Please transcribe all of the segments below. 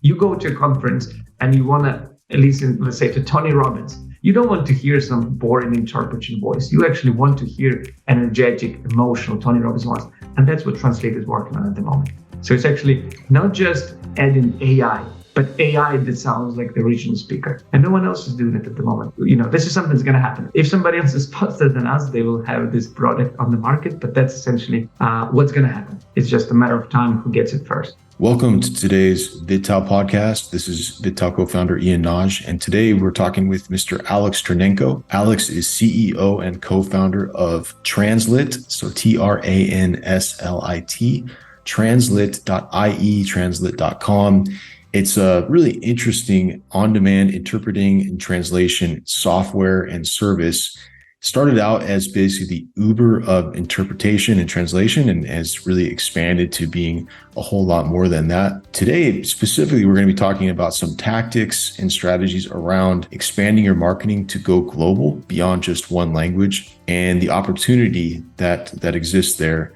You go to a conference and you want to listen, let's say, to Tony Robbins. You don't want to hear some boring interpretation voice. You actually want to hear energetic, emotional Tony Robbins voice. And that's what Translate is working on at the moment. So it's actually not just adding AI, but AI that sounds like the original speaker. And no one else is doing it at the moment. This is something that's going to happen. If somebody else is faster than us, they will have this product on the market. But that's essentially what's going to happen. It's just a matter of time who gets it first. Welcome to today's VidTao podcast. This is VidTao co-founder Ian Naj, and today we're talking with Mr. Alex Chernenko. Alex is CEO and co-founder of Translit, so Translit, translit.ie, translit.com. It's a really interesting on-demand interpreting and translation software and service. Started out as basically the Uber of interpretation and translation and has really expanded to being a whole lot more than that. Today, specifically, we're going to be talking about some tactics and strategies around expanding your marketing to go global beyond just one language and the opportunity that exists there.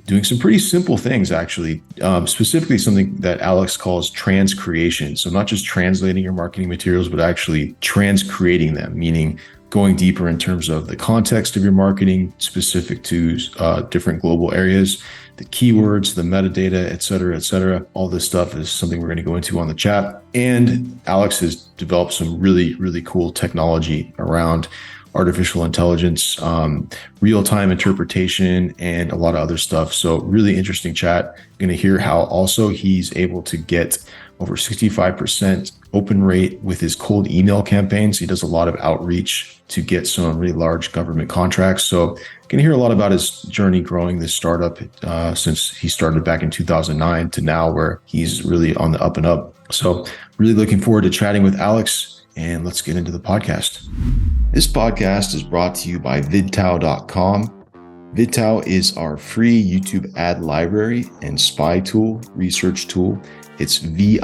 Doing some pretty simple things, actually, specifically something that Alex calls transcreation. So not just translating your marketing materials, but actually transcreating them, meaning going deeper in terms of the context of your marketing specific to different global areas, the keywords, the metadata, et cetera. All this stuff is something we're going to go into on the chat. And Alex has developed some really, really cool technology around artificial intelligence, real-time interpretation, and a lot of other stuff. So really interesting chat. Going to hear how also he's able to get over 65% open rate with his cold email campaigns. He does a lot of outreach to get some really large government contracts. So going to hear a lot about his journey growing this startup since he started back in 2009 to now where he's really on the up and up. So really looking forward to chatting with Alex, and let's get into the podcast. This podcast is brought to you by VidTao.com. VidTao is our free YouTube ad library and spy tool, research tool. It's VidTao.com.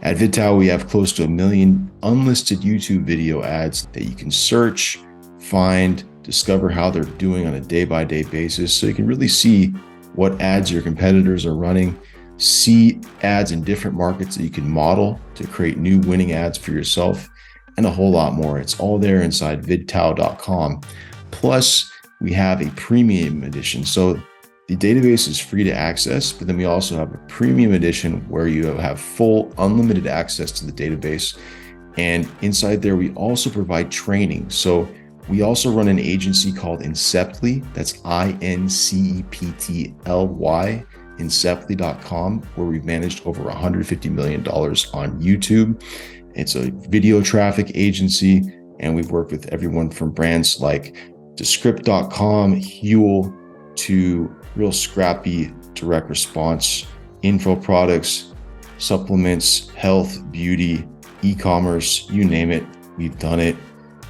At VidTao, we have close to 1 million unlisted YouTube video ads that you can search, find, discover how they're doing on a day-by-day basis. So you can really see what ads your competitors are running, see ads in different markets that you can model to create new winning ads for yourself, and a whole lot more. It's all there inside VidTao.com. Plus, we have a premium edition. So the database is free to access, but then we also have a premium edition where you have full unlimited access to the database. And inside there, we also provide training. So we also run an agency called Inceptly. That's INCEPTLY, Inceptly.com, where we've managed over $150 million on YouTube. It's a video traffic agency, and we've worked with everyone from brands like Descript.com, Huel, to real scrappy direct response, info products, supplements, health, beauty, e-commerce, you name it, we've done it,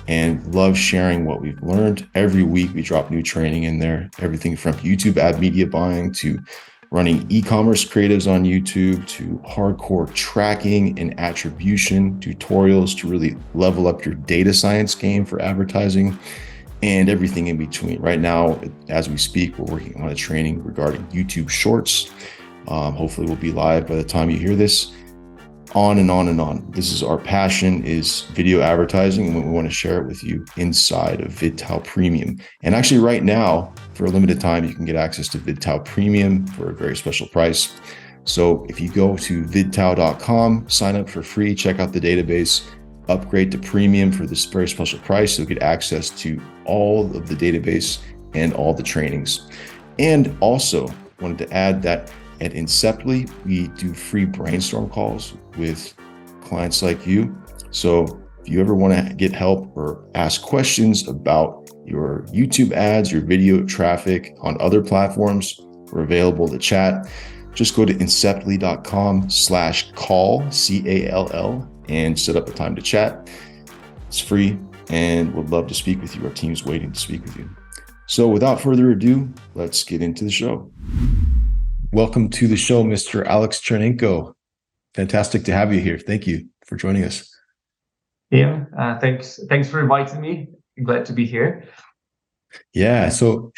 and love sharing what we've learned. Every week we drop new training in there, everything from YouTube ad media buying to running e-commerce creatives on YouTube to hardcore tracking and attribution tutorials to really level up your data science game for advertising, and everything in between. Right now, as we speak, we're working on a training regarding YouTube Shorts. Hopefully we'll be live by the time you hear this. On and on and on. This is our passion, is video advertising, and we want to share it with you inside of VidTao Premium. And actually right now, for a limited time, you can get access to VidTao Premium for a very special price. So if you go to VidTao.com, sign up for free, check out the database, upgrade to premium for this very special price, you'll get access to all of the database and all the trainings. And also wanted to add that at Inceptly, we do free brainstorm calls with clients like you. So if you ever want to get help or ask questions about your YouTube ads, your video traffic on other platforms, we're available to chat. Just go to inceptly.com/call, CALL, and set up a time to chat. It's free and would love to speak with you. Our team's waiting to speak with you. So without further ado, let's get into the show. Welcome to the show, Mr. Alex Chernenko. Fantastic to have you here. Thank you for joining us. Yeah, thanks for inviting me. I'm glad to be here. Yeah. So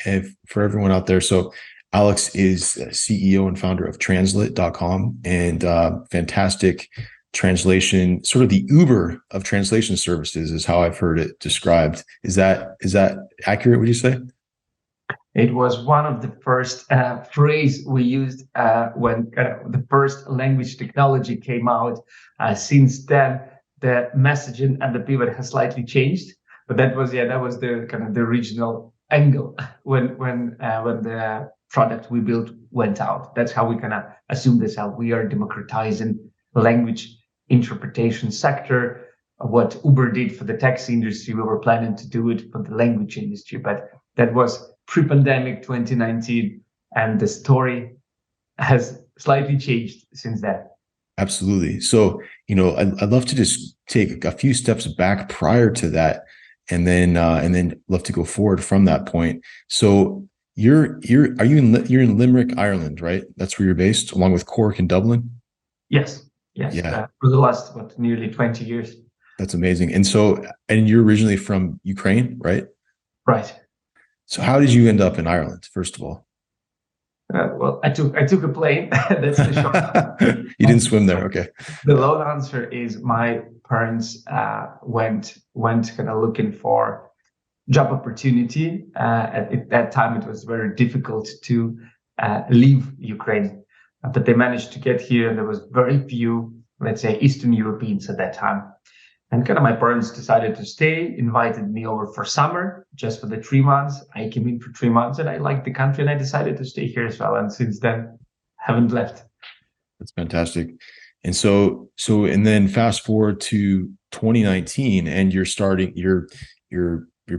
for everyone out there, so Alex is CEO and founder of translate.com and fantastic translation, sort of the Uber of translation services is how I've heard it described. Is that accurate, would you say? It was one of the first phrase we used when the first language technology came out. Since then, the messaging and the pivot has slightly changed, but that was the kind of the original angle when the product we built went out. That's how we kind of assume this out. We are democratizing language interpretation sector. What Uber did for the taxi industry, we were planning to do it for the language industry, but that was pre-pandemic 2019, and the story has slightly changed since then. Absolutely. So, I'd love to just take a few steps back prior to that, and then love to go forward from that point. So, you're in Limerick, Ireland, right? That's where you're based, along with Cork and Dublin. Yes. Yeah. For the last nearly 20 years. That's amazing. And you're originally from Ukraine, right? Right. So how did you end up in Ireland, first of all? Well, I took a plane. That's the short answer. You didn't swim there, okay? The long answer is my parents went kind of looking for job opportunity. At that time, it was very difficult to leave Ukraine, but they managed to get here, and there was very few, let's say, Eastern Europeans at that time. And kind of my parents decided to stay, invited me over for summer, just for the 3 months. I came in for 3 months and I liked the country and I decided to stay here as well. And since then, haven't left. That's fantastic. And and then fast forward to 2019 and you're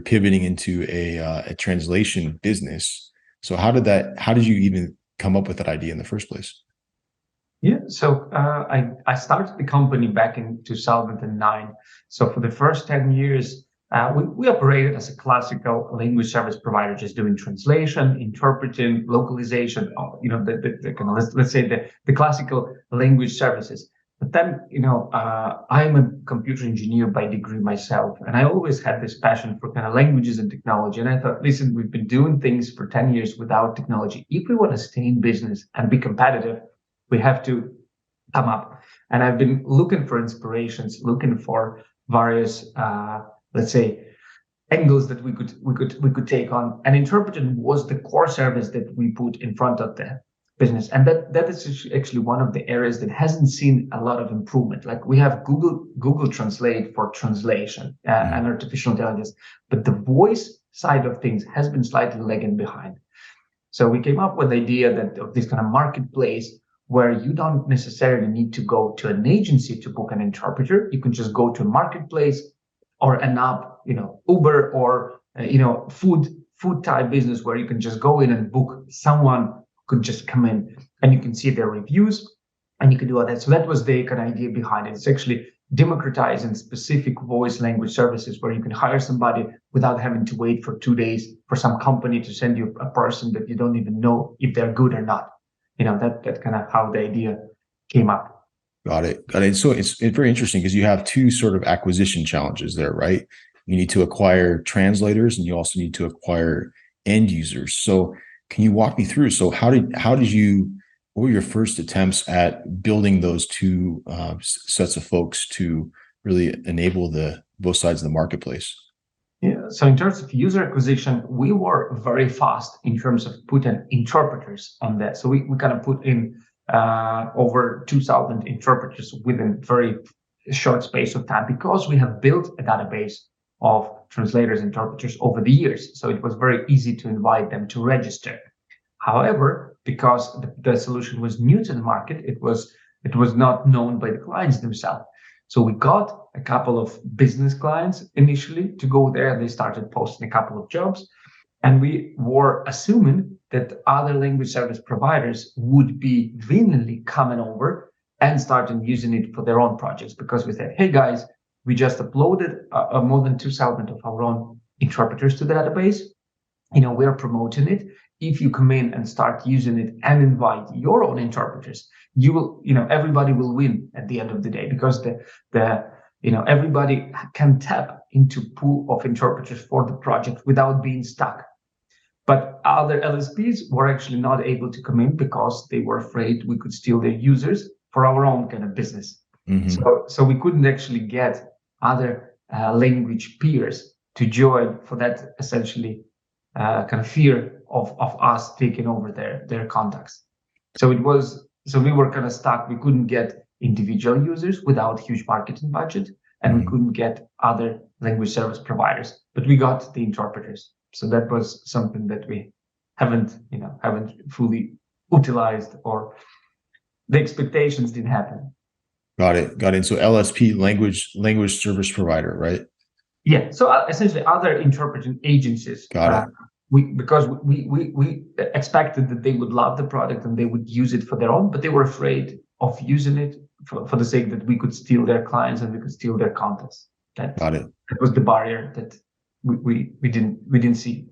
pivoting into a translation business. So how did you even come up with that idea in the first place? Yeah, so I started the company back in 2009. So for the first 10 years, we operated as a classical language service provider, just doing translation, interpreting, localization, the kind of, let's say the classical language services. But then, I'm a computer engineer by degree myself, and I always had this passion for kind of languages and technology. And I thought, listen, we've been doing things for 10 years without technology. If we want to stay in business and be competitive, we have to come up. And I've been looking for inspirations, looking for various, let's say, angles that we could take on. And interpreting was the core service that we put in front of the business. And that is actually one of the areas that hasn't seen a lot of improvement. Like we have Google Translate for translation and artificial intelligence, but the voice side of things has been slightly lagging behind. So we came up with the idea of this kind of marketplace where you don't necessarily need to go to an agency to book an interpreter. You can just go to a marketplace or an app, Uber or, food type business where you can just go in and book. Someone could just come in and you can see their reviews and you can do all that. So that was the kind of idea behind it. It's actually democratizing specific voice language services where you can hire somebody without having to wait for 2 days for some company to send you a person that you don't even know if they're good or not. That's kind of how the idea came up. Got it. So it's very interesting because you have two sort of acquisition challenges there, right? You need to acquire translators and you also need to acquire end users. So can you walk me through? So what were your first attempts at building those two sets of folks to really enable both sides of the marketplace? Yeah. So in terms of user acquisition, we were very fast in terms of putting interpreters on that. So we kind of put in over 2,000 interpreters within very short space of time because we have built a database of translators, interpreters over the years. So it was very easy to invite them to register. However, because the solution was new to the market, it was not known by the clients themselves. So we got a couple of business clients initially to go there, and they started posting a couple of jobs. And we were assuming that other language service providers would be willingly coming over and starting using it for their own projects, because we said, hey guys, we just uploaded more than 2,000 of our own interpreters to the database. We're promoting it. If you come in and start using it and invite your own interpreters, you will, everybody will win at the end of the day, because everybody can tap into pool of interpreters for the project without being stuck. But other LSPs were actually not able to come in because they were afraid we could steal their users for our own kind of business. Mm-hmm. So we couldn't actually get other language peers to join for that essentially kind of fear of us taking over their contacts. So we were kind of stuck. We couldn't get individual users without huge marketing budget, and we couldn't get other language service providers, but we got the interpreters. So that was something that we haven't fully utilized, or the expectations didn't happen. Got it. So LSP, language service provider, right? Yeah. So essentially, other interpreting agencies. Got it. Because we expected that they would love the product and they would use it for their own, but they were afraid of using it for the sake that we could steal their clients and we could steal their contacts. Got it. That was the barrier that we didn't see.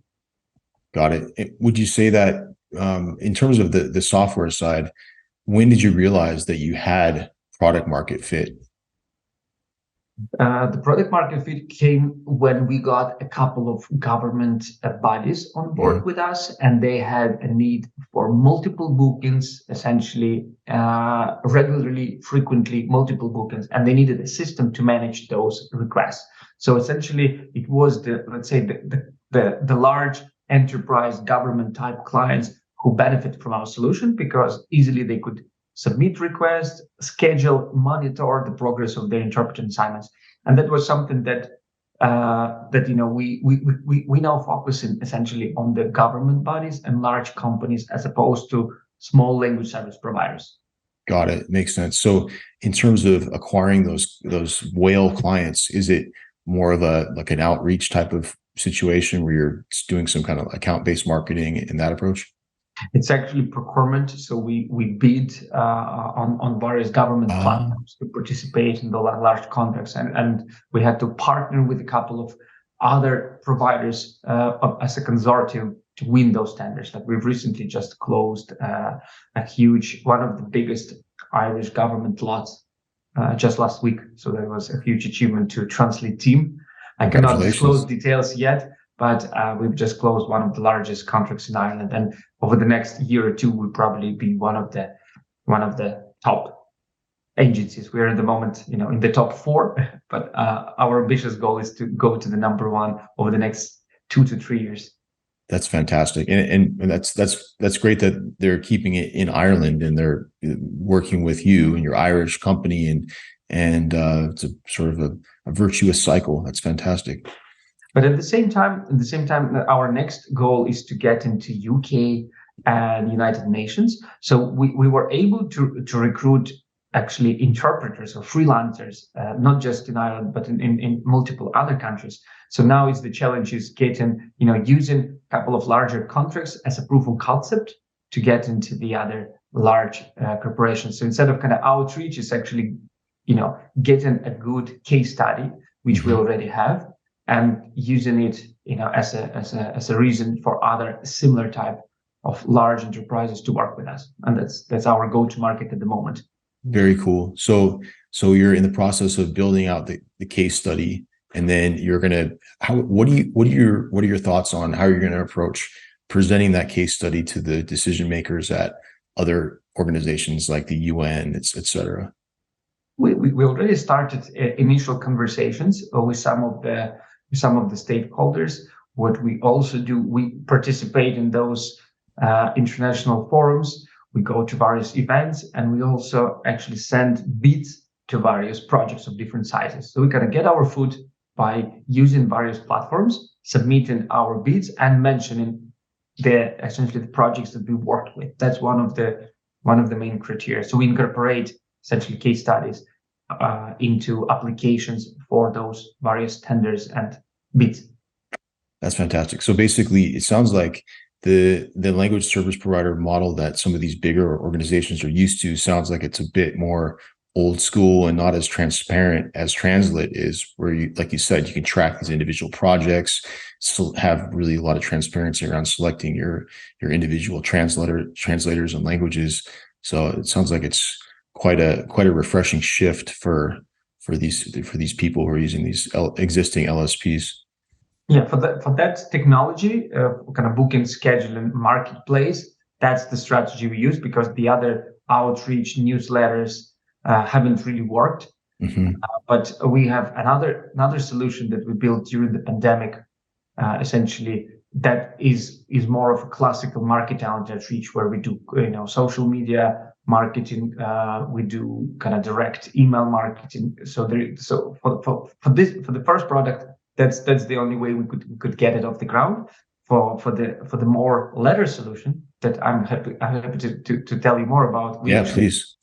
Got it. Would you say that in terms of the software side, when did you realize that you had product market fit? The product market fit came when we got a couple of government bodies on board with us, and they had a need for multiple bookings, essentially regularly, frequently, multiple bookings, and they needed a system to manage those requests. So essentially, it was the large enterprise government type clients who benefit from our solution because easily they could submit requests, schedule, monitor the progress of their interpreting assignments, and that was something that we now focus in essentially on the government bodies and large companies as opposed to small language service providers. Got it. Makes sense. So, in terms of acquiring those whale clients, is it more of an outreach type of situation where you're doing some kind of account-based marketing in that approach? It's actually procurement. So we bid on various government platforms to participate in the large contracts, and we had to partner with a couple of other providers as a consortium to win those tenders. Like we've recently just closed one of the biggest Irish government lots just last week. So that was a huge achievement to Translate team. I cannot disclose details yet, but we've just closed one of the largest contracts in Ireland, and over the next year or two, we'll probably be one of the top agencies. We're at the moment, in the top 4, but our ambitious goal is to go to the number 1 over the next 2 to 3 years. That's fantastic, and that's great that they're keeping it in Ireland and they're working with you and your Irish company, and it's a sort of a virtuous cycle. That's fantastic. But at the same time, our next goal is to get into UK and United Nations. So we were able to recruit actually interpreters or freelancers, not just in Ireland, but in multiple other countries. So now the challenge is getting, using a couple of larger contracts as a proof of concept to get into the other large corporations. So instead of kind of outreach, it's actually, getting a good case study, which we already have, and using it, as a reason for other similar type of large enterprises to work with us. And that's our go-to market at the moment. Very cool. So you're in the process of building out the case study, and then you're gonna what are your thoughts on how you're gonna approach presenting that case study to the decision makers at other organizations like the UN, et cetera? We already started initial conversations with some of the stakeholders. What we also do, we participate in those international forums. We go to various events, and we also actually send bids to various projects of different sizes. So we kind of get our foot by using various platforms, submitting our bids, and mentioning essentially the projects that we worked with. That's one of the main criteria. So we incorporate essentially case studies into applications for those various tenders and bids. That's fantastic. So basically, it sounds like the language service provider model that some of these bigger organizations are used to sounds like it's a bit more old school and not as transparent as Translit is, where you, like you said, you can track these individual projects, still have really a lot of transparency around selecting your individual translators and languages. So it sounds like it's quite a refreshing shift for these people who are using these existing LSPs. Yeah, for that technology, kind of booking, scheduling, marketplace, that's the strategy we use, because the other outreach newsletters haven't really worked. Mm-hmm. But we have another solution that we built during the pandemic, essentially, that is more of a classical market outreach, where we do social media marketing, we do kind of direct email marketing. So for the first product, that's the only way we could get it off the ground. For the more latter solution that I'm happy to tell you more about. Yeah, please.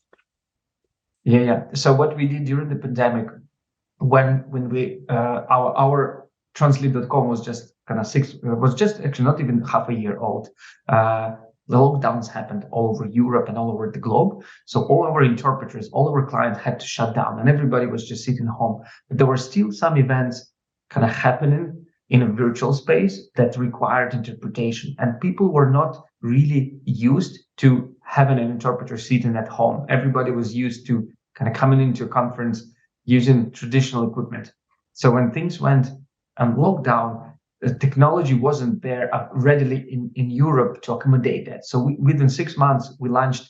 Yeah. So what we did during the pandemic, when we our translate.com was just kind of was just actually not even half a year old. The lockdowns happened all over Europe and all over the globe. So all our interpreters, all our clients had to shut down, and everybody was just sitting home. But there were still some events kind of happening in a virtual space that required interpretation, and people were not really used to having an interpreter sitting at home. Everybody was used to kind of coming into a conference using traditional equipment. So when things went lockdown, the technology wasn't there readily in Europe to accommodate that. So within 6 months, we launched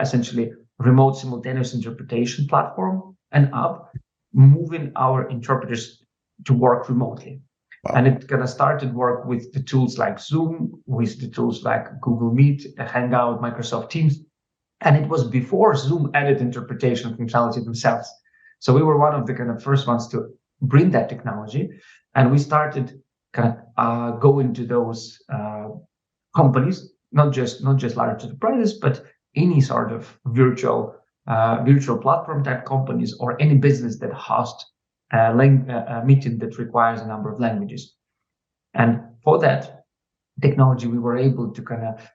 essentially remote simultaneous interpretation platform and app, moving our interpreters to work remotely. Wow. And it kind of started work with the tools like Zoom, with the tools like Google Meet, Hangout, Microsoft Teams. And it was before Zoom added interpretation functionality themselves. So we were one of the kind of first ones to bring that technology, and we started kind of going to those companies, not just large enterprises, but any sort of virtual platform type companies, or any business that hosts a meeting that requires a number of languages. And for that technology, we were able to kind of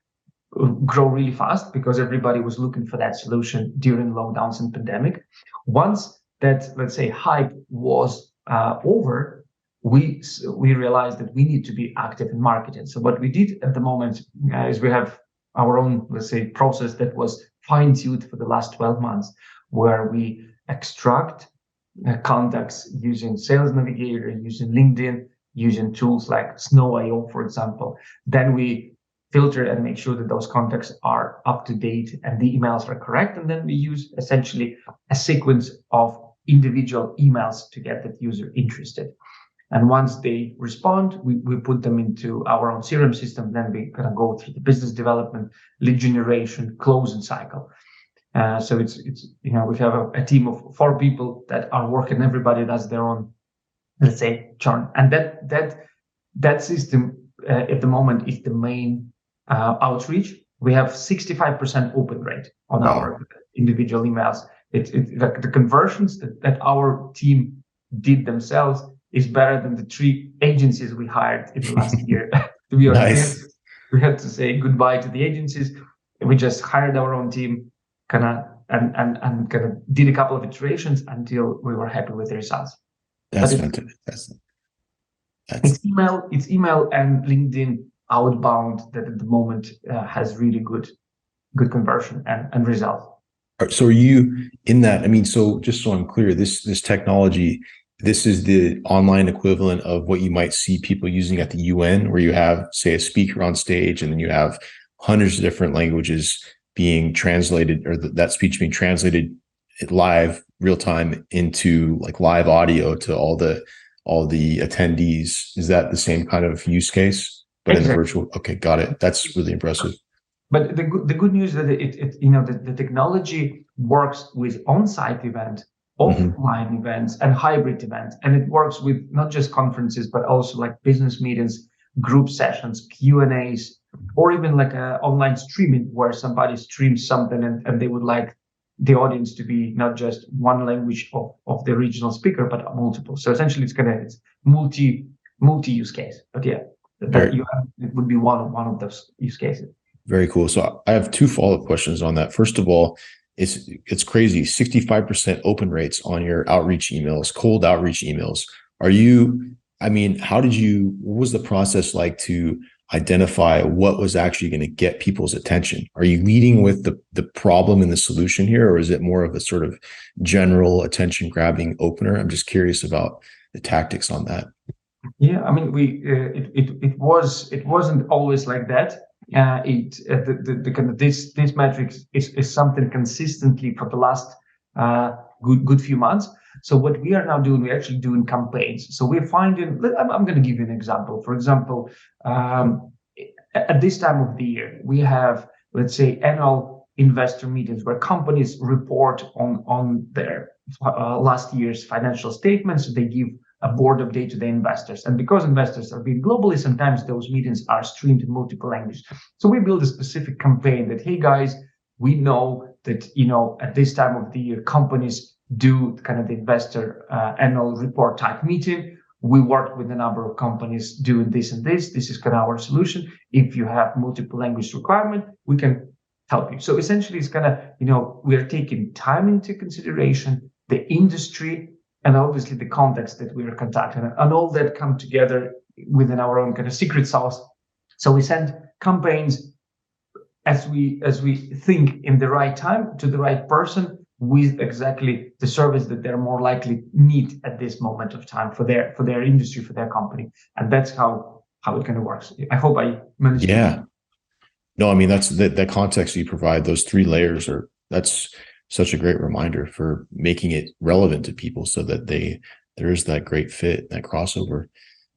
grow really fast, because everybody was looking for that solution during lockdowns and pandemic. Once that, let's say, hype was over, we realized that we need to be active in marketing. So what we did at the moment is we have our own, let's say, process that was fine-tuned for the last 12 months, where we extract contacts using Sales Navigator, using LinkedIn, using tools like Snow.io, for example. Then we filter and make sure that those contacts are up to date and the emails are correct. And then we use essentially a sequence of individual emails to get that user interested. And once they respond, we put them into our own CRM system. Then we kind of go through the business development, lead generation, closing cycle. So it's we have a team of 4 people that are working. Everybody does their own, let's say, churn. And that system at the moment is the main outreach. We have 65% open rate on our individual emails. The conversions that our team did themselves is better than the 3 agencies we hired in the last year. To be honest, nice. We had to say goodbye to the agencies. We just hired our own team, kind of, and kind of did a couple of iterations until we were happy with the results. That's fantastic. It's email and LinkedIn outbound that at the moment has really good conversion and results. So are you in that? I mean, so just so I'm clear, this technology, this is the online equivalent of what you might see people using at the UN, where you have, say, a speaker on stage, and then you have hundreds of different languages being translated, or that speech being translated live, real time, into like live audio to all the attendees. Is that the same kind of use case, but exactly. In the virtual? Okay, got it. That's really impressive. But the good news is that the technology works with on-site events, offline events, and hybrid events, and it works with not just conferences but also like business meetings, group sessions, Q&As, or even like a online streaming where somebody streams something and they would like the audience to be not just one language of the original speaker, but multiple. So essentially, it's multi use case. But yeah, it would be one of those use cases. Very cool. So I have 2 follow-up questions on that. First of all, it's crazy. 65% open rates on your outreach emails, cold outreach emails. What was the process like to identify what was actually going to get people's attention? Are you leading with the problem and the solution here, or is it more of a sort of general attention grabbing opener? I'm just curious about the tactics on that. Yeah, I mean, it wasn't always like that. The kind of this metric is something consistently for the last good few months. So what we are now doing, we're actually doing campaigns. So we're finding. I'm going to give you an example. For example, at this time of the year, we have, let's say, annual investor meetings where companies report on their last year's financial statements. They give a board update to the investors. And because investors are being globally, sometimes those meetings are streamed in multiple languages. So we build a specific campaign that, hey guys, we know that, at this time of the year, companies do kind of the investor annual report type meeting. We work with a number of companies doing this and this. This is kind of our solution. If you have multiple language requirement, we can help you. So essentially, it's kind of, we're taking time into consideration, the industry, and obviously the context that we are contacting, and all that come together within our own kind of secret sauce. So we send campaigns as we think in the right time to the right person with exactly the service that they're more likely need at this moment of time for their industry, for their company. And that's how it kind of works. I hope I managed Yeah. No, I mean, that's the context you provide. Those three layers that's such a great reminder for making it relevant to people so that there is that great fit, that crossover.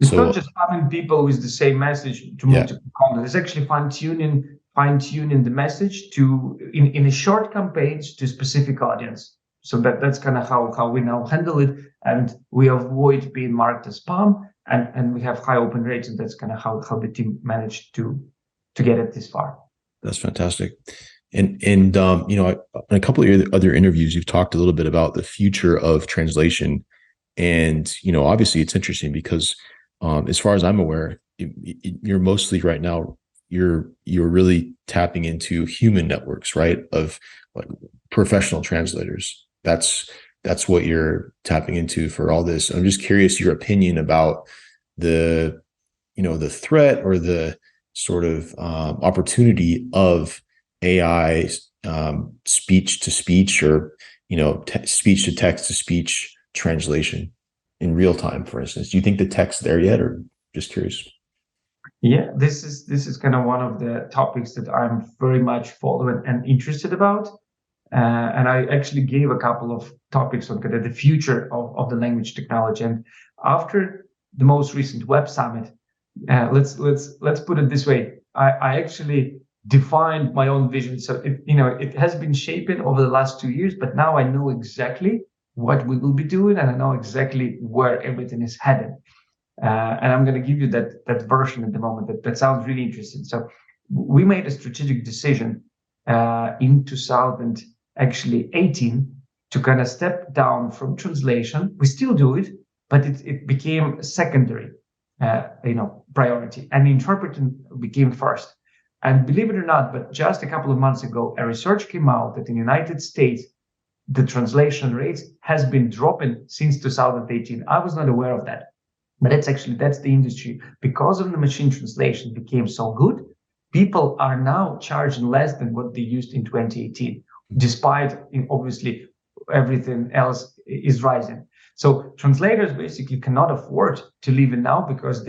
It's not So just having people with the same message to yeah, multiple content. It's actually fine tuning the message to in a short campaigns to specific audience. So that's kind of how we now handle it, and we avoid being marked as spam, and we have high open rates, and that's kind of how the team managed to get it this far. that's fantastic. And in a couple of your other interviews, you've talked a little bit about the future of translation. And, obviously it's interesting because as far as I'm aware, you're mostly right now, you're really tapping into human networks, right? Of like professional translators. That's what you're tapping into for all this. I'm just curious your opinion about the threat or the sort of opportunity of AI speech to speech or speech to text to speech translation in real time, for instance. Do you think the tech's there yet, or just curious? Yeah, this is kind of one of the topics that I'm very much following and interested about. And I actually gave a couple of topics on kind of the future of the language technology. And after the most recent Web Summit, let's put it this way. I actually defined my own vision. So it has been shaping over the last 2 years, but now I know exactly what we will be doing, and I know exactly where everything is headed. And I'm going to give you that version at the moment. That sounds really interesting. So we made a strategic decision in 2018 to kind of step down from translation. We still do it, but it became a secondary, priority, and interpreting became first. And believe it or not, but just a couple of months ago, a research came out that in the United States, the translation rates has been dropping since 2018. I was not aware of that. But that's the industry. Because of the machine translation became so good, people are now charging less than what they used in 2018, despite obviously everything else is rising. So translators basically cannot afford to live in now because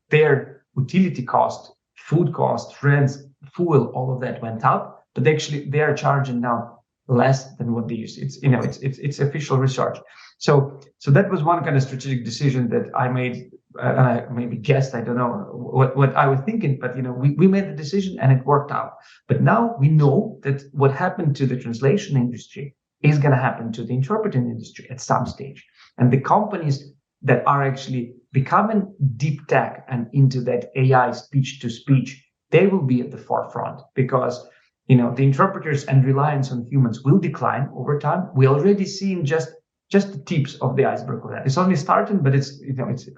their utility cost, food cost, rents, fuel, all of that went up. But actually they are charging now less than what they used. It's official research. So that was one kind of strategic decision that I made. And I maybe guessed, I don't know what I was thinking, but we made the decision and it worked out. But now we know that what happened to the translation industry is going to happen to the interpreting industry at some stage. And the companies that are actually becoming deep tech and into that AI speech to speech, they will be at the forefront because the interpreters and reliance on humans will decline over time. We already seen just the tips of the iceberg of that. It's only starting, but it's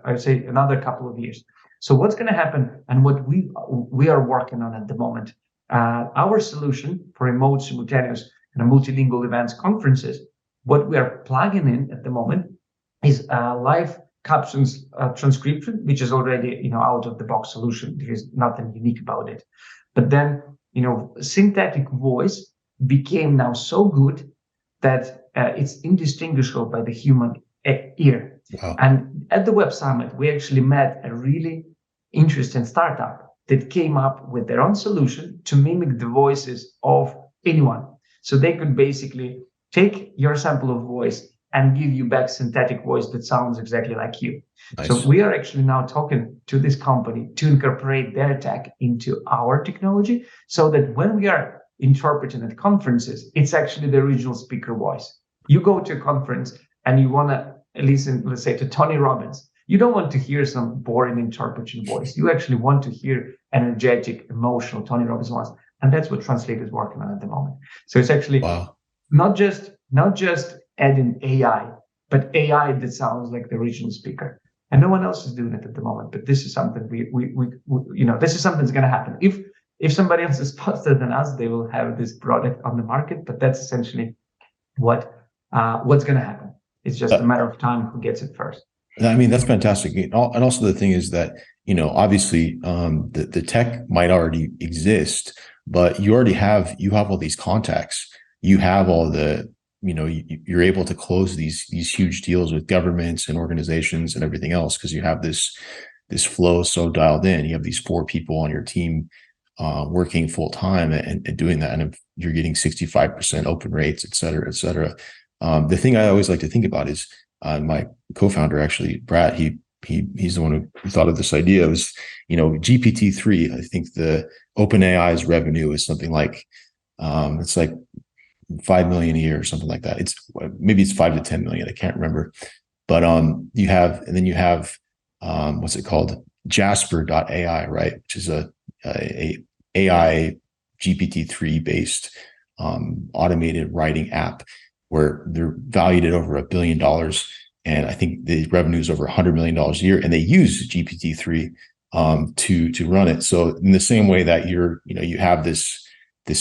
I would say another couple of years. So what's going to happen, and what we are working on at the moment, our solution for remote, simultaneous, and multilingual events, conferences. What we are plugging in at the moment is live captions transcription, which is already out of the box solution. There's nothing unique about it. But then synthetic voice became now so good that it's indistinguishable by the human ear. Wow. And at the Web Summit, we actually met a really interesting startup that came up with their own solution to mimic the voices of anyone. So they could basically take your sample of voice and give you back synthetic voice that sounds exactly like you. So Nice. we are actually now talking to this company to incorporate their tech into our technology so that when we are interpreting at conferences, it's actually the original speaker voice. You go to a conference and you want to listen, let's say, to Tony Robbins. You don't want to hear some boring interpretation voice. You actually want to hear energetic, emotional Tony Robbins voice. And that's what Translate is working on at the moment. So it's actually Wow. not just adding AI, but AI that sounds like the original speaker. And no one else is doing it at the moment. But this is something this is something that's going to happen. If somebody else is faster than us, they will have this product on the market. But that's essentially what's going to happen. It's just a matter of time who gets it first. I mean, that's fantastic. And also the thing is that, obviously the tech might already exist, but you have all these contacts. You have all the, you're able to close these huge deals with governments and organizations and everything else because you have this flow so dialed in. You have these 4 people on your team working full time and doing that. And if you're getting 65% open rates, et cetera, et cetera. The thing I always like to think about is my co-founder, actually, Brad, he's the one who thought of this idea. It was, GPT-3. I think the OpenAI's revenue is something like, it's like 5 million a year or something like that. Maybe it's 5 to 10 million. I can't remember. But you have what's it called? Jasper.ai, right? Which is a AI GPT-3 based automated writing app where they're valued at over $1 billion. And I think the revenue is over $100 million a year. And they use GPT-3 to run it. So in the same way that you have this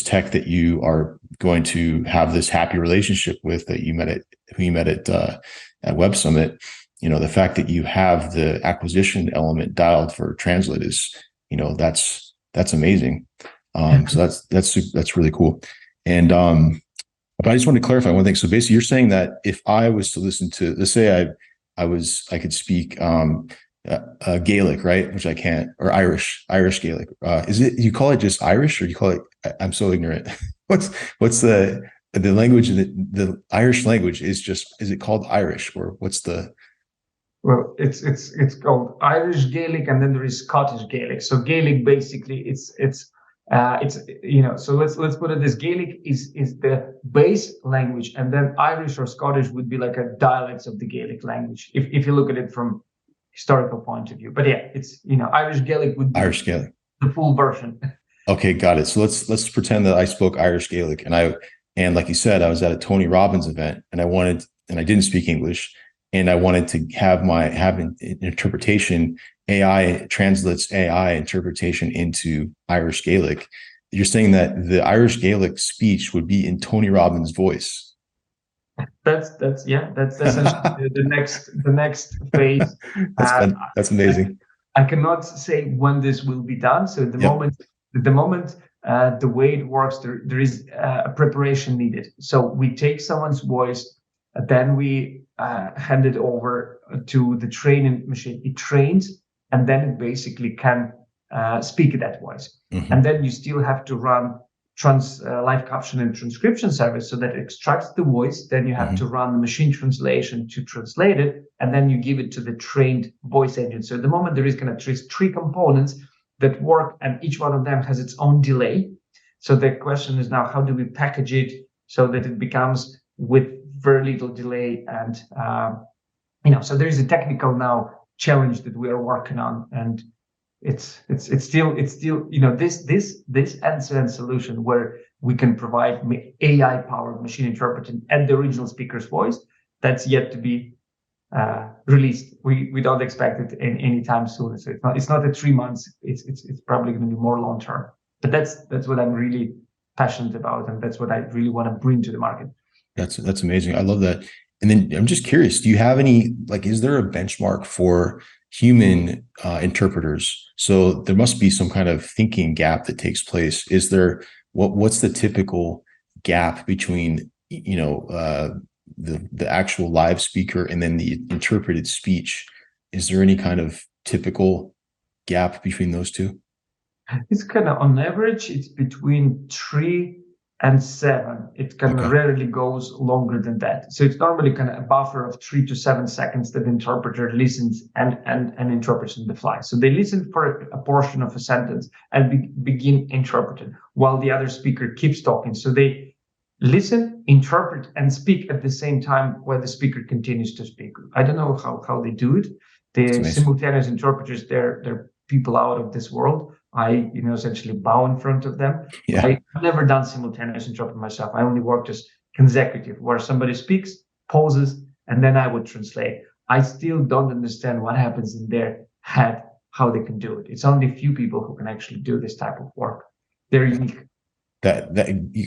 tech that you are going to have this happy relationship with that you met at Web Summit, the fact that you have the acquisition element dialed for Translate is, that's amazing. So that's really cool. And but I just want to clarify one thing. So basically, you're saying that if I was to listen to, let's say I could speak Gaelic, right? Which I can't, or Irish Gaelic. Is it, you call it just Irish, or you call it? I'm so ignorant. What's the language? The Irish language is it called Irish, or what's the? Well, it's called Irish Gaelic, and then there is Scottish Gaelic. So Gaelic basically it's so let's put it this: Gaelic is the base language, and then Irish or Scottish would be like a dialects of the Gaelic language if you look at it from historical point of view. But yeah, it's Irish Gaelic would be Irish Gaelic, the full version. Okay, got it. So let's pretend that I spoke Irish Gaelic, and like you said, I was at a Tony Robbins event, and I didn't speak English, and I wanted to have an interpretation. AI translates AI interpretation into Irish Gaelic. You're saying that the Irish Gaelic speech would be in Tony Robbins' voice. That's essentially the next phase. That's amazing. I cannot say when this will be done. So at the moment, the way it works, there is a preparation needed. So we take someone's voice, then we hand it over to the training machine. It trains, and then it basically can speak that voice. Mm-hmm. And then you still have to run live caption and transcription service so that it extracts the voice. Then you have to run the machine translation to translate it, and then you give it to the trained voice engine. So at the moment, there is kind of three components that work, and each one of them has its own delay. So the question is now, how do we package it so that it becomes with very little delay? And so there is a technical now challenge that we are working on, and it's still this end-to-end solution where we can provide AI powered machine interpreting at the original speaker's voice. That's yet to be released. We don't expect it anytime soon. So it's not a 3 months. It's probably going to be more long term. But that's what I'm really passionate about, and that's what I really want to bring to the market. That's amazing. I love that. And then I'm just curious, do you have any, is there a benchmark for human interpreters? So there must be some kind of thinking gap that takes place. Is there, what's the typical gap between, the actual live speaker and then the interpreted speech? Is there any kind of typical gap between those two? It's kind of on average, it's between 3 and 7. It kind of Okay. rarely goes longer than that. So it's normally kind of a buffer of 3 to 7 seconds that the interpreter listens and interprets on the fly. So they listen for a portion of a sentence and begin interpreting while the other speaker keeps talking. So they listen, interpret, and speak at the same time while the speaker continues to speak. I don't know how they do it. That's The amazing. simultaneous interpreters, they're people out of this world. I, essentially bow in front of them. Yeah. I've never done simultaneous interpreting myself. I only worked as consecutive, where somebody speaks, pauses, and then I would translate. I still don't understand what happens in their head, how they can do it. It's only a few people who can actually do this type of work. They're unique. That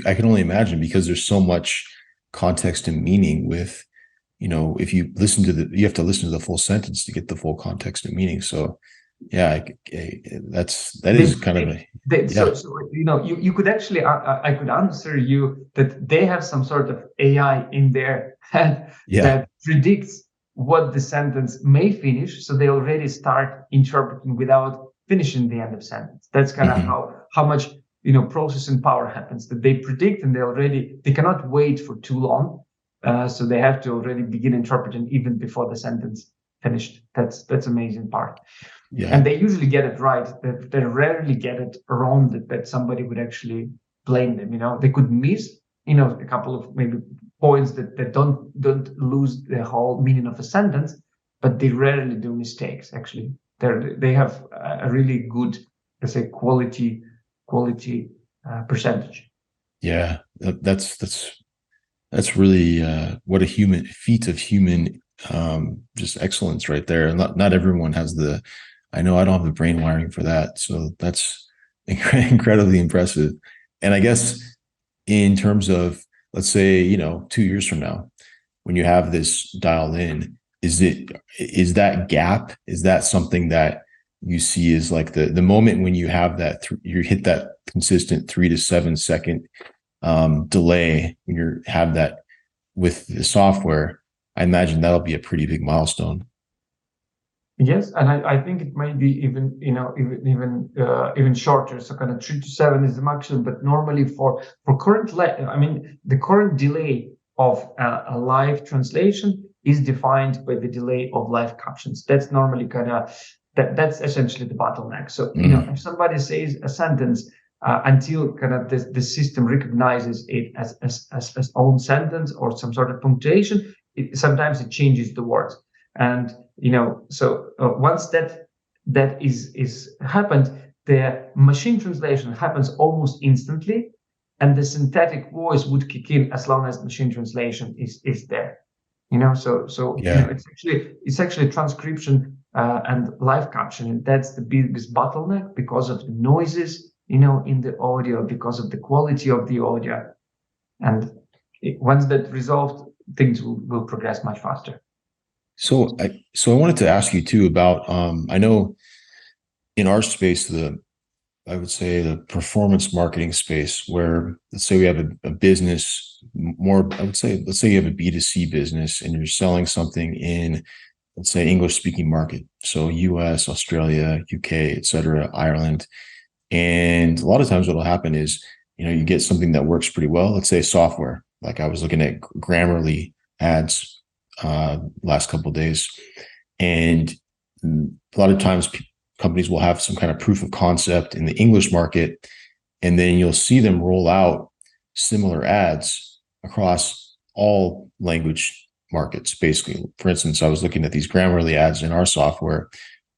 I can only imagine, because there's so much context and meaning with, if you listen to you have to listen to the full sentence to get the full context and meaning. So yeah, that is kind of a, yeah. So you could actually, I could answer you that they have some sort of AI in their head Yeah. that predicts what the sentence may finish, so they already start interpreting without finishing the end of sentence. That's kind of how much processing power happens, that they predict, and they cannot wait for too long, so they have to already begin interpreting even before the sentence finished. That's amazing part. Yeah. And they usually get it right. They rarely get it wrong, that somebody would actually blame them. They could miss, a couple of maybe points that don't lose the whole meaning of a sentence, but they rarely do mistakes. Actually, they have a really good, let's say, quality percentage. Yeah, that's really what a feat of human just excellence right there. And not everyone has I know I don't have the brain wiring for that. So that's incredibly impressive. And I guess in terms of, let's say, 2 years from now, when you have this dialed in, is that gap, is that something that you see as like the moment when you have that, you hit that consistent 3 to 7 second delay, when you have that with the software? I imagine that'll be a pretty big milestone. Yes, and I think it might be even shorter. So kind of 3 to 7 is the maximum, but normally for current, the current delay of a live translation is defined by the delay of live captions. That's normally that's essentially the bottleneck. So if somebody says a sentence until kind of the system recognizes it as own sentence or some sort of punctuation, sometimes it changes the words. And so once that is happened, the machine translation happens almost instantly, and the synthetic voice would kick in as long as machine translation is there. So Yeah. It's actually transcription and live captioning. That's the biggest bottleneck because of the noises in the audio, because of the quality of the audio, and once that resolved, things will progress much faster. So I wanted to ask you too about, I know in our space, I would say the performance marketing space, where let's say we have a business more, let's say you have a B2C business and you're selling something in, let's say, English speaking market. So US, Australia, UK, et cetera, Ireland. And a lot of times what will happen is, you get something that works pretty well. Let's say software, like I was looking at Grammarly ads last couple of days, and a lot of times companies will have some kind of proof of concept in the English market, and then you'll see them roll out similar ads across all language markets. Basically, for instance, I was looking at these Grammarly ads in our software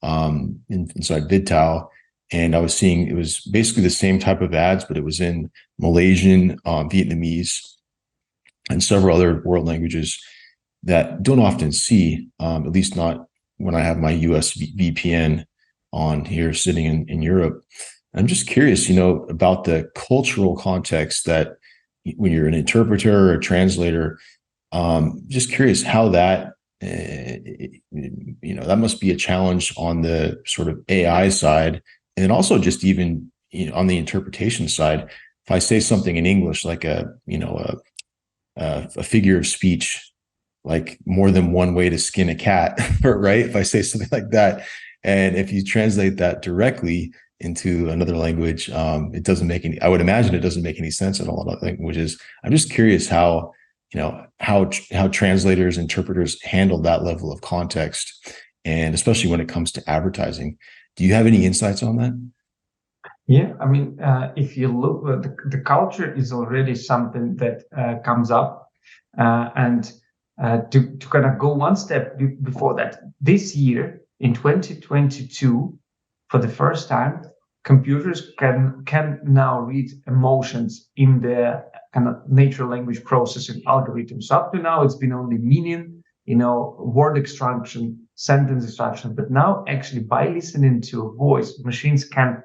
inside VidTao, and I was seeing it was basically the same type of ads, but it was in Malaysian, Vietnamese, and several other world languages that don't often see, at least not when I have my US VPN on here sitting in Europe. I'm just curious, about the cultural context that when you're an interpreter or a translator, just curious how that, that must be a challenge on the sort of AI side. And then also just even, on the interpretation side, if I say something in English, like a figure of speech like more than one way to skin a cat, right? If I say something like that. And if you translate that directly into another language, it doesn't make any, I would imagine it doesn't make any sense in a lot of languages. I'm just curious how, how translators, interpreters handle that level of context, and especially when it comes to advertising. Do you have any insights on that? Yeah, I mean, if you look, the culture is already something that comes up, and to kind of go one step before that, this year in 2022, for the first time, computers can now read emotions in the kind of natural language processing algorithms. So up to now, it's been only meaning, word extraction, sentence extraction, but now actually by listening to a voice, machines can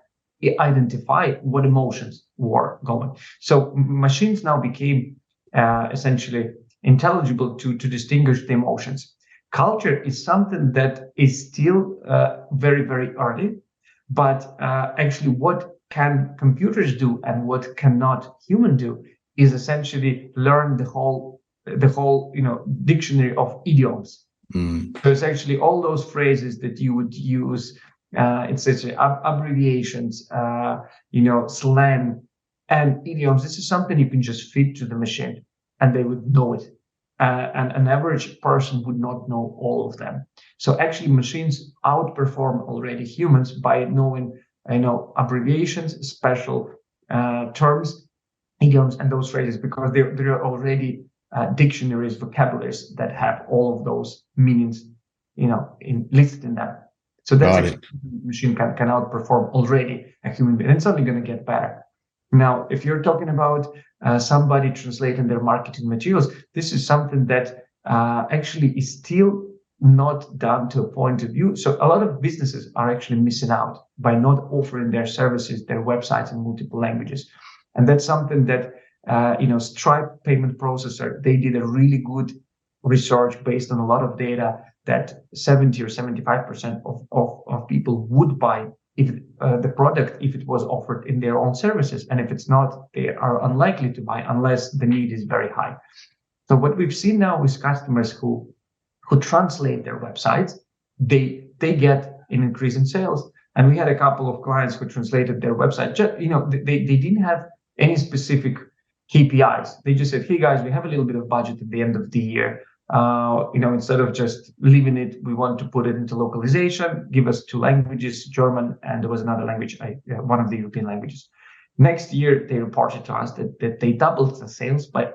identify what emotions were going. So machines now became essentially intelligible to distinguish the emotions. Culture is something that is still very, very early, but actually what can computers do and what cannot human do is essentially learn the whole dictionary of idioms. So it's actually all those phrases that you would use. It's essentially abbreviations, slang and idioms. This is something you can just feed to the machine, and they would know it. And an average person would not know all of them. So actually, machines outperform already humans by knowing, abbreviations, special terms, idioms, and those phrases, because there are already dictionaries, vocabularies that have all of those meanings, listed in them. So that's Got actually it. machine can outperform already a human being, and it's only going to get better. Now, if you're talking about somebody translating their marketing materials, this is something that actually is still not done to a point of view. So a lot of businesses are actually missing out by not offering their services, their websites in multiple languages. And that's something that, Stripe payment processor, they did a really good research based on a lot of data that 70 or 75% of people would buy if the product, if it was offered in their own services. And if it's not, they are unlikely to buy unless the need is very high. So what we've seen now is customers who translate their websites, they get an increase in sales. And we had a couple of clients who translated their website. They didn't have any specific KPIs. They just said, "Hey guys, we have a little bit of budget at the end of the year. Instead of just leaving it, we want to put it into localization. Give us 2 languages, German, and there was another language, one of the European languages." Next year, they reported to us that they doubled the sales by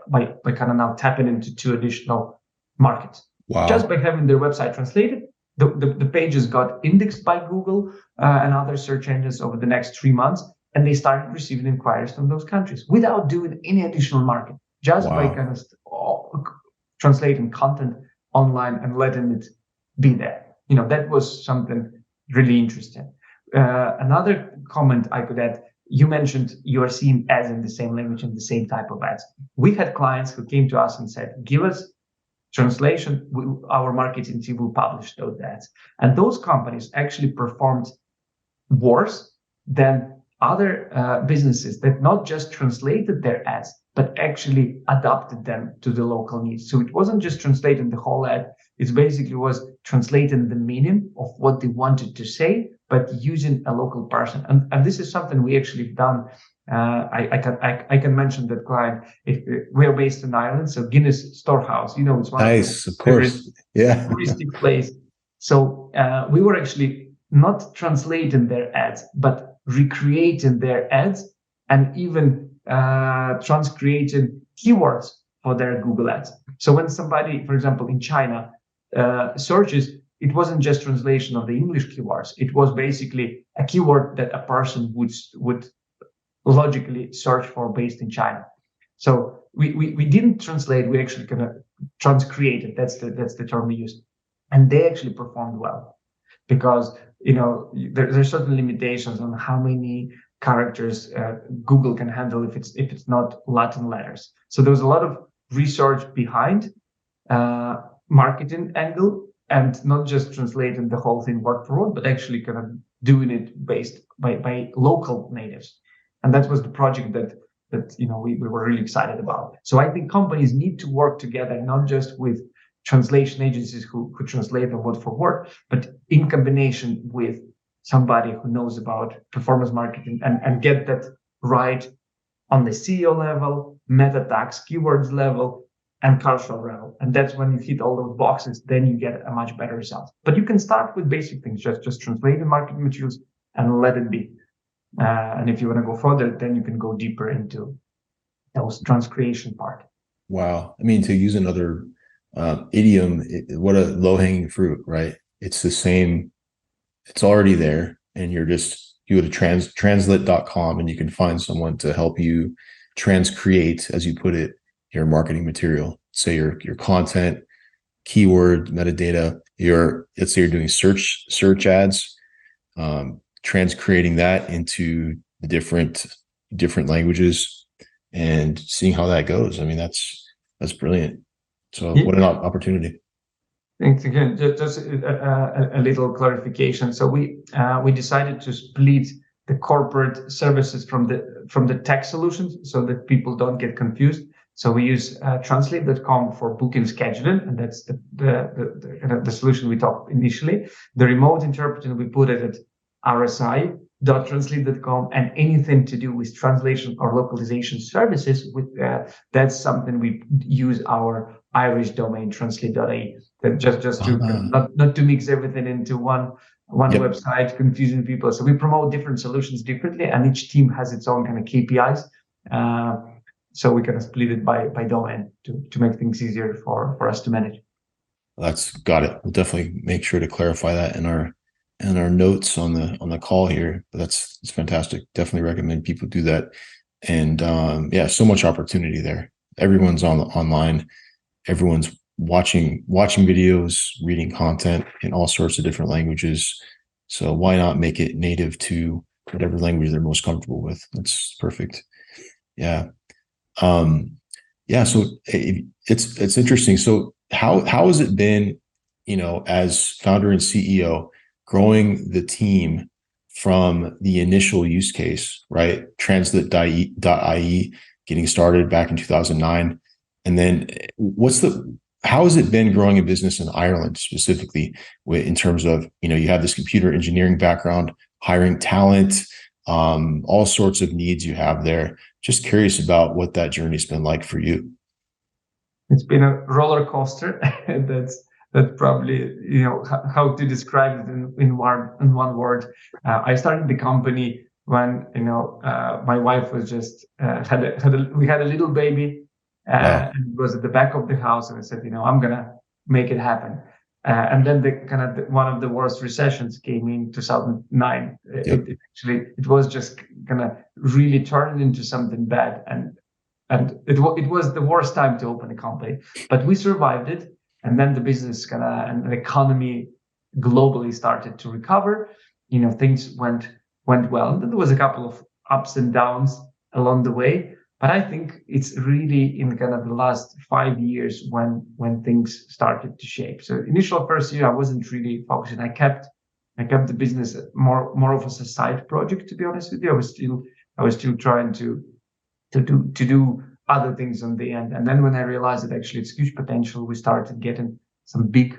kind of now tapping into 2 additional markets. Just Wow. by having their website translated. The pages got indexed by Google and other search engines over the next 3 months, and they started receiving inquiries from those countries without doing any additional marketing, just by Wow. kind of translating content online and letting it be there. That was something really interesting. Another comment I could add, you mentioned you are seeing ads in the same language and the same type of ads. We had clients who came to us and said, "Give us translation, our marketing team will publish those ads." And those companies actually performed worse than other businesses that not just translated their ads, but actually adapted them to the local needs. So it wasn't just translating the whole ad, it basically was translating the meaning of what they wanted to say, but using a local person. And this is something we actually have done. I can mention that client. We are based in Ireland, so Guinness Storehouse. It's one of the Nice. Of favorite course. Yeah. touristic place. So we were actually not translating their ads, but recreating their ads and even transcreating keywords for their Google ads. So when somebody, for example, in China searches, it wasn't just translation of the English keywords. It was basically a keyword that a person would logically search for based in China. So we didn't translate, we actually kind of transcreated. That's the term we used. And they actually performed well because there's certain limitations on how many characters Google can handle if it's not Latin letters. So there was a lot of research behind marketing angle and not just translating the whole thing word for word, but actually kind of doing it based by local natives. And that was the project that we were really excited about. So I think companies need to work together, not just with translation agencies who translate them word for word, but in combination with somebody who knows about performance marketing and get that right on the CEO level, meta tags, keywords level, and cultural level. And that's when you hit all those boxes, then you get a much better result. But you can start with basic things, just translate the marketing materials and let it be. And if you want to go further, then you can go deeper into those transcreation part. Wow. I mean, to use another idiom, what a low-hanging fruit, right? It's the same, it's already there, and you go to translit.com and you can find someone to help you transcreate, as you put it, your marketing material. Say your content, keyword, metadata, let's say you're doing search ads, transcreating that into the different languages and seeing how that goes. I mean, that's brilliant. So what an opportunity. Thanks again. Just a little clarification. So we decided to split the corporate services from the tech solutions so that people don't get confused. So we use translate.com for booking scheduling, and that's the solution we talked initially. The remote interpreting, we put it at rsi.translate.com, and anything to do with translation or localization services, that's something we use our Irish domain, translate.ie. That just to not to mix everything into one website, confusing people. So we promote different solutions differently, and each team has its own kind of KPIs. So we kind of split it by domain to make things easier for us to manage. That's got it. We'll definitely make sure to clarify that in our notes on the call here. But it's fantastic. Definitely recommend people do that. And yeah, so much opportunity there. Everyone's online. Everyone's watching videos, reading content in all sorts of different languages. So why not make it native to whatever language they're most comfortable with? That's perfect. Yeah. Yeah. So it's interesting. So how has it been, as founder and CEO, growing the team from the initial use case, right? Translate.ie getting started back in 2009. And then how has it been growing a business in Ireland specifically in terms of, you have this computer engineering background, hiring talent, all sorts of needs you have there. Just curious about what that journey's been like for you. It's been a roller coaster. That's probably, how to describe it in one word. I started the company when, my wife was just, we had a little baby, Wow. and it was at the back of the house. And I said, I'm going to make it happen. And then one of the worst recessions came in 2009. Yep. It was just gonna really turn into something bad, and it was the worst time to open a company. But we survived it, and then the business and the economy globally started to recover. Things went well, and then there was a couple of ups and downs along the way. But I think it's really in kind of the last 5 years when things started to shape. So initial first year, I wasn't really focusing. I kept the business more of as a side project, to be honest with you. I was still trying to do other things on the end. And then when I realized that actually it's huge potential, we started getting some big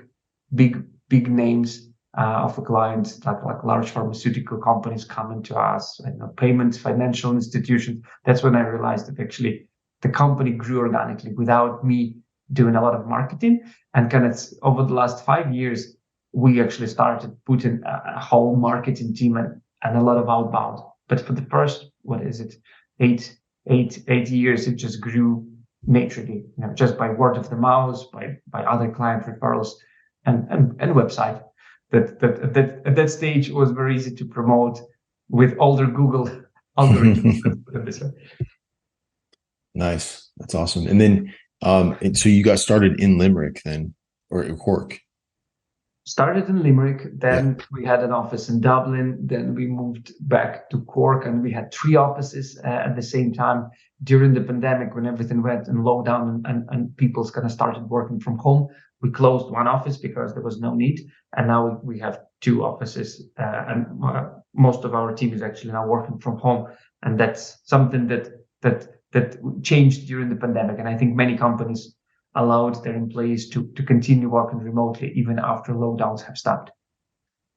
names of clients, like large pharmaceutical companies coming to us, payments, financial institutions. That's when I realized that actually the company grew organically without me doing a lot of marketing. And over the last 5 years, we actually started putting a whole marketing team and a lot of outbound. But for the first, 8 years, it just grew naturally, just by word of the mouth, by other client referrals and website. That at that stage was very easy to promote with older Google algorithms. Nice. That's awesome. And then, so you got started in Limerick then, or Cork? Started in Limerick, then we had an office in Dublin, then we moved back to Cork, and we had 3 offices at the same time. During the pandemic, when everything went in lockdown and people started working from home, we closed one office because there was no need, and now we have 2 offices, and most of our team is actually now working from home, and that's something that changed during the pandemic. And I think many companies allowed their employees to continue working remotely even after lockdowns have stopped.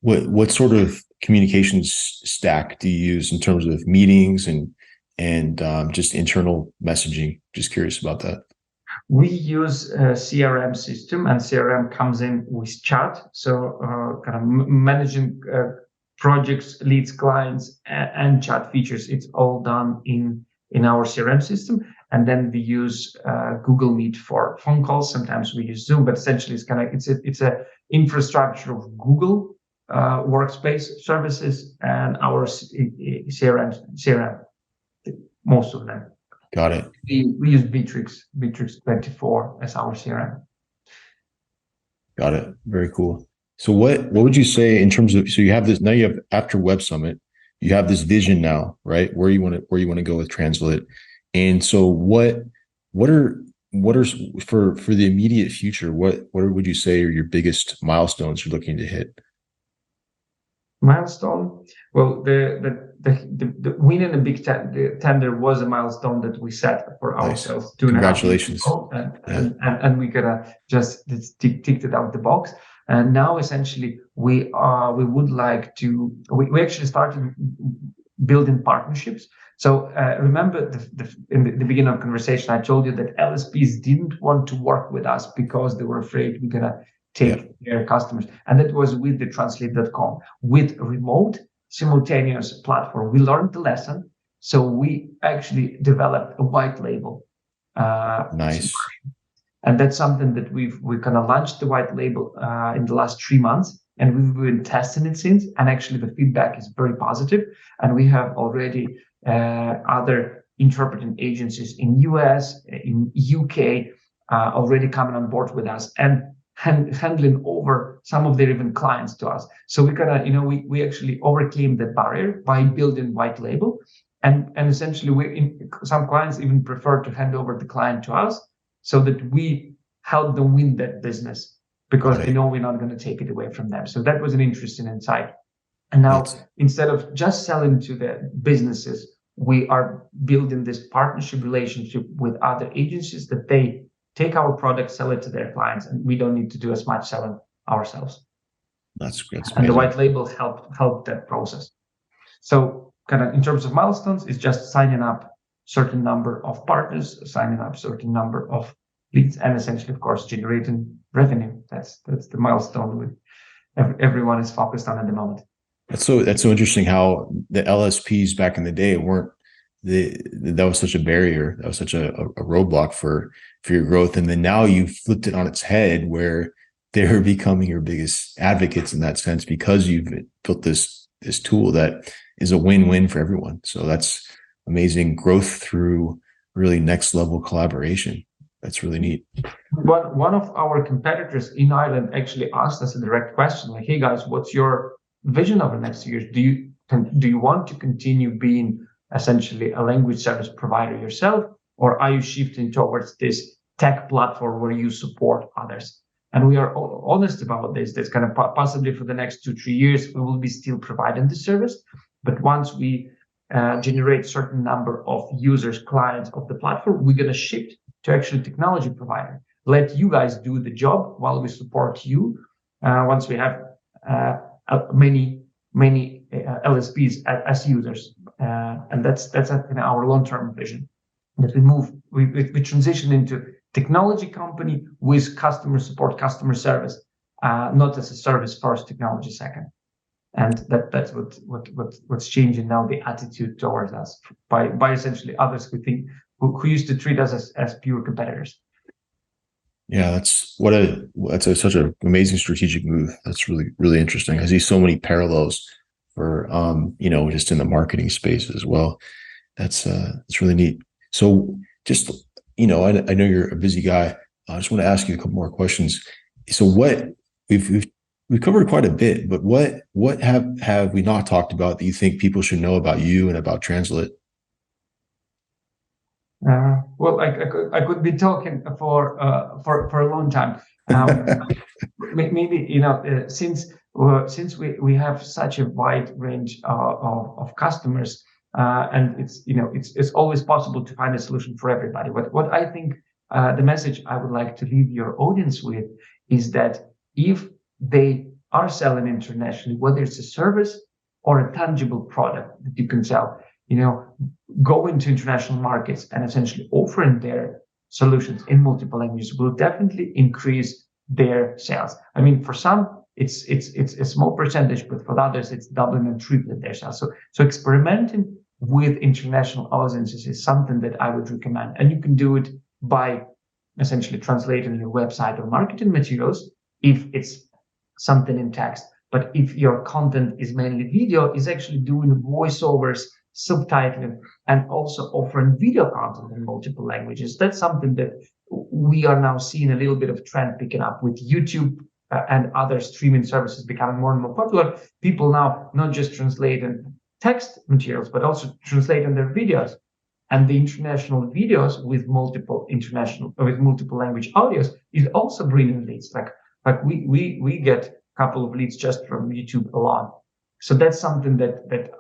What sort of communications stack do you use in terms of meetings and just internal messaging? Just curious about that. We use a CRM system, and CRM comes in with chat. So kind of managing projects, leads, clients, and chat features. It's all done in our CRM system. And then we use Google Meet for phone calls. Sometimes we use Zoom, but essentially it's a infrastructure of Google workspace services and our CRM, most of them. Got it. We use Bittrex 24 as our CRM. Got it. Very cool. So what would you say in terms of, so you have this, now you have, after Web Summit, you have this vision now, right? Where you want to go with Translit. And so what are for the immediate future, what would you say are your biggest milestones you're looking to hit? Milestone? Well, the winning a big tender was a milestone that we set for ourselves. Congratulations. And we gotta just ticked it out the box. And now essentially we would like to, we actually started building partnerships. So remember in the beginning of conversation, I told you that LSPs didn't want to work with us because they were afraid we're gonna take their customers. And that was with the translate.com, with a remote simultaneous platform. We learned the lesson. So we actually developed a white label. Nice. And that's something that we kind of launched the white label in the last 3 months, and we've been testing it since. And actually the feedback is very positive. And we have already other interpreting agencies in US, in UK, already coming on board with us and handling over some of their even clients to us. So we kind of, we actually overcame the barrier by building white label. And essentially some clients even prefer to hand over the client to us so that we help them win that business because they know we're not going to take it away from them. So that was an interesting insight. And now instead of just selling to the businesses, we are building this partnership relationship with other agencies that they take our product, sell it to their clients, and we don't need to do as much selling ourselves. That's and the white label helped that process. So kind of in terms of milestones, it's just signing up certain number of partners, signing up certain number of leads, and essentially, of course, generating revenue. That's the milestone with everyone is focused on at the moment. That's so interesting how the LSPs back in the day weren't that was such a barrier. That was such a roadblock for your growth. And then now you flipped it on its head where they're becoming your biggest advocates in that sense because you've built this tool that is a win-win for everyone. So that's amazing growth through really next level collaboration. That's really neat. One of our competitors in Ireland actually asked us a direct question like, hey guys, what's your vision over the next years? Do you want to continue being essentially a language service provider yourself, or are you shifting towards this tech platform where you support others? And we are honest about this. That's kind of possibly for the next 2-3 years, we will be still providing the service. But once we generate certain number of users, clients of the platform, we're going to shift to actually technology provider. Let you guys do the job while we support you. Once we have many LSPs as users, and that's our long-term vision. That we transition into technology company with customer support, customer service, not as a service first, technology second. And that's what's changing now, the attitude towards us by essentially others who used to treat us as pure competitors. Yeah, that's such an amazing strategic move. That's really, really interesting. I see so many parallels for just in the marketing space as well. That's really neat. So just I know you're a busy guy. I just want to ask you a couple more questions. So what we've covered quite a bit, but what have we not talked about that you think people should know about you and about Translit? Well, I could be talking for a long time. Maybe since we have such a wide range of customers, and it's always possible to find a solution for everybody. What I think the message I would like to leave your audience with is that if they are selling internationally, whether it's a service or a tangible product that you can sell, go into international markets and essentially offering their solutions in multiple languages will definitely increase their sales. I mean, for some, it's a small percentage, but for others, it's doubling and tripling their sales. So experimenting with international audiences is something that I would recommend. And you can do it by essentially translating your website or marketing materials if it's something in text. But if your content is mainly video, is actually doing voiceovers, subtitling, and also offering video content in multiple languages. That's something that we are now seeing a little bit of trend picking up with YouTube and other streaming services becoming more and more popular. People now not just translating text materials, but also translating their videos. And the international videos with multiple language audios is also bringing leads. Like we get a couple of leads just from YouTube alone. So that's something that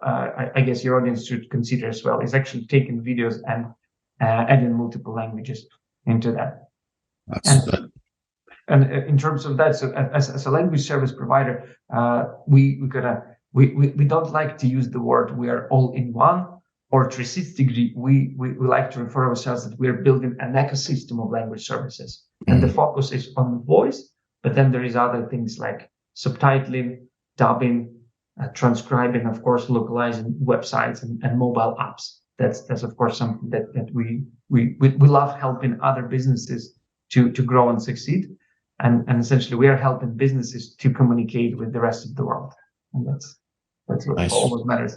I guess your audience should consider as well, is actually taking videos and adding multiple languages into that. And in terms of that, so as a language service provider, we don't like to use the word we are all in one or 360 degree. We like to refer ourselves that we're building an ecosystem of language services. And the focus is on voice, but then there is other things like subtitling, dubbing, transcribing, of course, localizing websites and mobile apps. That's of course something that we love helping other businesses to grow and succeed. And essentially we are helping businesses to communicate with the rest of the world. And that's what nice. always matters.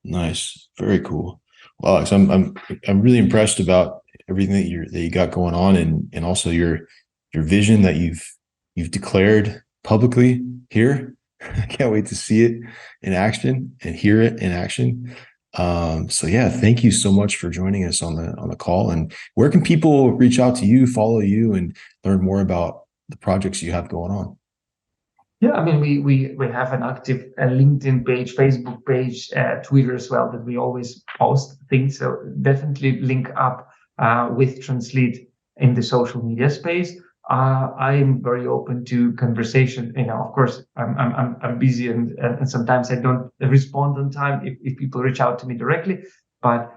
Nice. Very cool. Well, Alex, I'm really impressed about everything that you got going on, and also your vision that you've declared publicly here. I can't wait to see it in action and hear it in action. So yeah, thank you so much for joining us on the call. And where can people reach out to you, follow you, and learn more about the projects you have going on? Yeah, I mean, we have an active LinkedIn page, Facebook page, Twitter as well, that we always post things. So definitely link up with Translate in the social media space. I'm very open to conversation. Of course, I'm busy and sometimes I don't respond on time if people reach out to me directly. But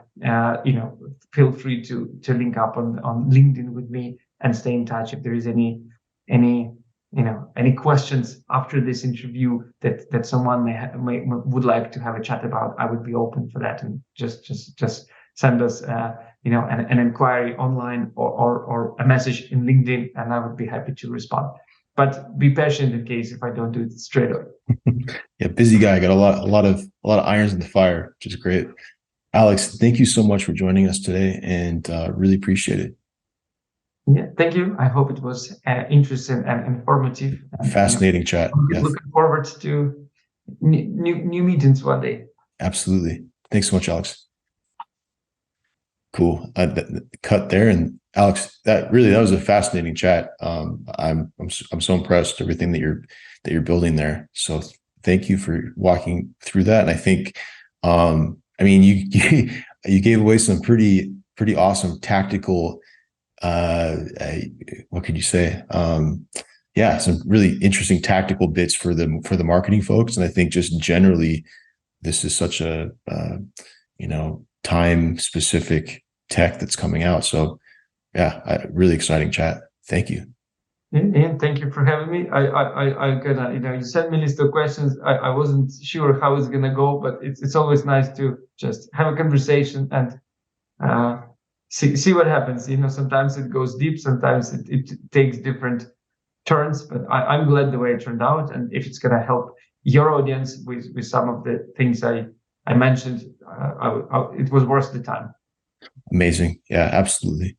feel free to link up on LinkedIn with me and stay in touch if there is any questions after this interview that someone would like to have a chat about. I would be open for that, and just send us an inquiry online or a message in LinkedIn, and I would be happy to respond. But be patient in case if I don't do it straight away. Yeah, busy guy, got a lot of irons in the fire, which is great. Alex, thank you so much for joining us today, and really appreciate it. Yeah, thank you. I hope it was interesting and informative. Fascinating chat. Looking forward to new meetings one day. Absolutely. Thanks so much, Alex. Cool. Cut there. And Alex, that was a fascinating chat. I'm so impressed with everything that you're building there. So thank you for walking through that. And I think, you gave away some pretty awesome tactical, what could you say? Some really interesting tactical bits for the marketing folks. And I think just generally, this is such a, time specific tech that's coming out. So yeah, really exciting chat. Thank you. Ian, thank you for having me. I gonna, you sent me a list of questions. I wasn't sure how it's gonna go, but it's always nice to just have a conversation and, see what happens. Sometimes it goes deep, sometimes it takes different turns, but I'm glad the way it turned out. And if it's going to help your audience with some of the things I mentioned, it was worth the time. Amazing. Yeah, absolutely.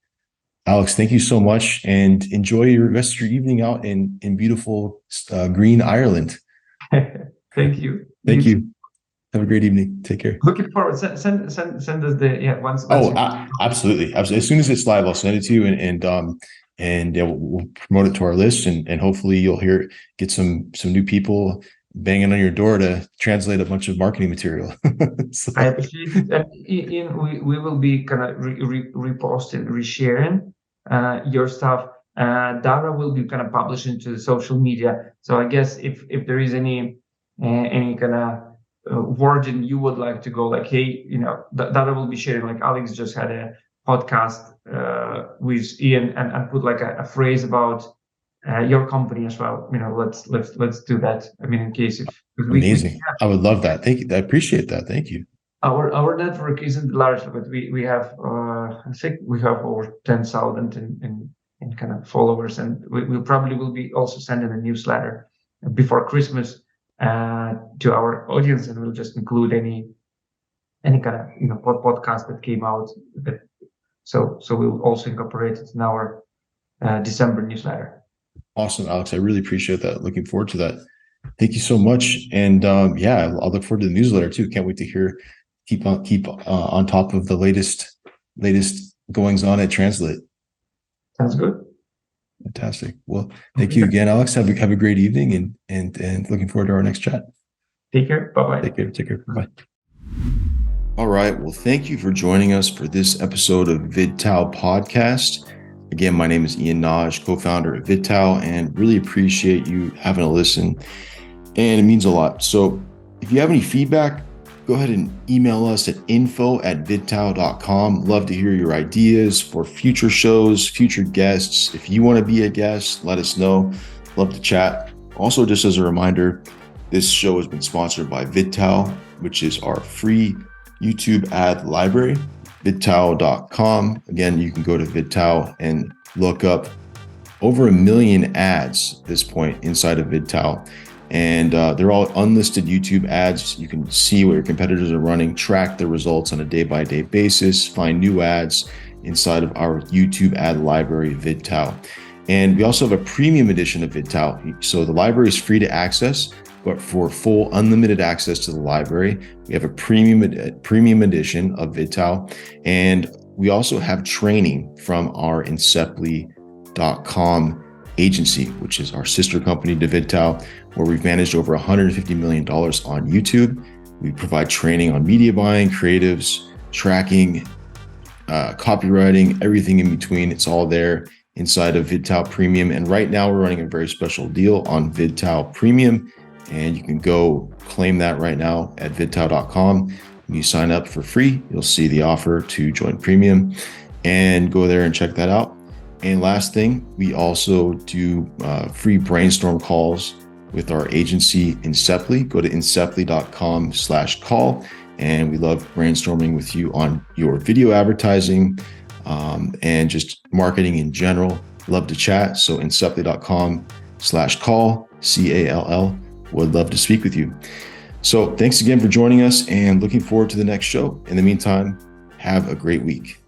Alex, thank you so much, and enjoy your rest of your evening out in beautiful green Ireland. Thank you. Thank you. Have a great evening. Take care. Looking forward. Send us once. Absolutely. As soon as it's live, I'll send it to you, and we'll promote it to our list, and hopefully you'll get some new people banging on your door to translate a bunch of marketing material. So. I appreciate it. And we will be kind of reposting, resharing your stuff. Data will be kind of published into the social media. So I guess if there is any kind of wording you would like to go, like, hey, Data will be sharing, like Alex just had a podcast with Ian and put like a phrase about your company as well. Let's do that. I mean, in case if Amazing. I would love that. Thank you. I appreciate that. Thank you. Our network isn't large, but we have I think we have over 10,000 in kind of followers, and we probably will be also sending a newsletter before Christmas to our audience, and we'll just include any kind of podcast that came out. So we'll also incorporate it in our December newsletter. Awesome, Alex. I really appreciate that. Looking forward to that. Thank you so much. And yeah, I'll look forward to the newsletter too. Can't wait to hear. Keep on top of the latest goings on at Translit. Sounds good. Fantastic. Well, thank you again, Alex. Have a great evening, and looking forward to our next chat. Take care. Bye bye. Take care. Bye. All right. Well, thank you for joining us for this episode of VidTao podcast. Again, my name is Ian Naj, co-founder of VidTao, and really appreciate you having a listen. And it means a lot. So if you have any feedback, go ahead and email us at info@vidtao.com. Love to hear your ideas for future shows, future guests. If you want to be a guest, let us know. Love to chat. Also, just as a reminder, this show has been sponsored by VidTao, which is our free YouTube ad library, vidtao.com. Again, you can go to VidTao and look up over 1 million ads at this point inside of VidTao. And they're all unlisted YouTube ads. You can see what your competitors are running, track the results on a day-by-day basis, find new ads inside of our YouTube ad library, VidTao. And we also have a premium edition of VidTao. So the library is free to access, but for full unlimited access to the library, we have a premium edition of VidTao. And we also have training from our Inceptly.com agency, which is our sister company to VidTao, where we've managed over $150 million on YouTube. We provide training on media buying, creatives, tracking, copywriting, everything in between. It's all there inside of VidTao Premium. And right now we're running a very special deal on VidTao Premium, and you can go claim that right now at vidtao.com. When you sign up for free, you'll see the offer to join Premium, and go there and check that out. And last thing, we also do free brainstorm calls with our agency Inceptly. Go to inceptly.com/call. And we love brainstorming with you on your video advertising and just marketing in general. Love to chat. So inceptly.com/call, CALL. Would love to speak with you. So thanks again for joining us, and looking forward to the next show. In the meantime, have a great week.